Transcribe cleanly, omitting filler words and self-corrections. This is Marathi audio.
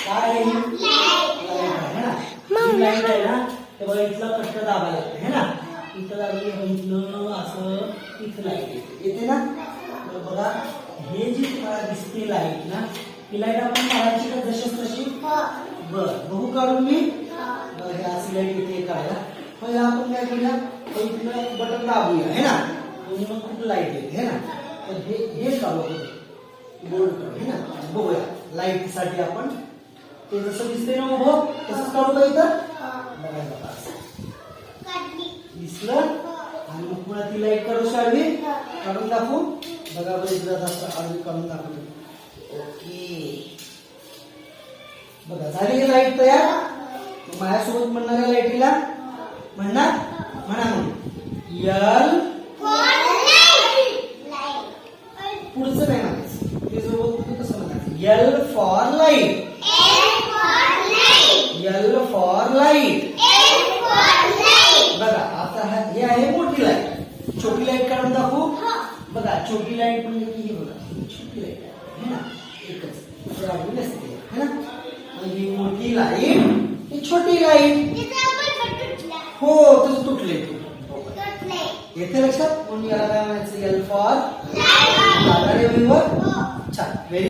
काय आहे ना, लाईट आहे ना, तेव्हा इथला कष्ट दाबायला लागतं है ना. इथं दाबली बघितलं असं इथं लाईट येते ना. तर बघा हे जी तुम्हाला दिसते लाईट ना, ही लाईट आपण काढायची का जशीच तशी. बर बघू काढून मी. हे अशी लाईट येते काढायला. मग आपण काय करूया, इथलं बटन दाबूया है ना, म्हणजे मग खूप लाईट येते है ना. तर हे काढू बोर्ड काढू है ना. बघूया लाईट साठी आपण ते जसं दिसते ना उभं तसंच काढू का इथं. बघायला दिसलं. आणि मग पुन्हा ती लाईट काढू शाळवी काढून दाखवू. बघा बरं इथं असं आडवी काढून दाखवू. ओके बघा झाली की लाईट तयार. माझ्यासोबत म्हणणाऱ्या लाईटीला म्हणणार म्हणा म्हणून यल पुढचं नाही म्हणायचं ते सोबत तुम्ही कसं म्हणायचं. L for light. L for light. बघा आता हे आहे मोठी लाईट. छोटी लाईट काढून दाखवू. बघा छोटी लाईट म्हणजे ही बघा छोटी लाईट आहे ना, एकच नसते है ना. ही मोठी लाईट ही छोटी लाईट. हो तसं तुटले येथे लक्षात. म्हणून याला काय म्हणायचं यल फॉर. छान.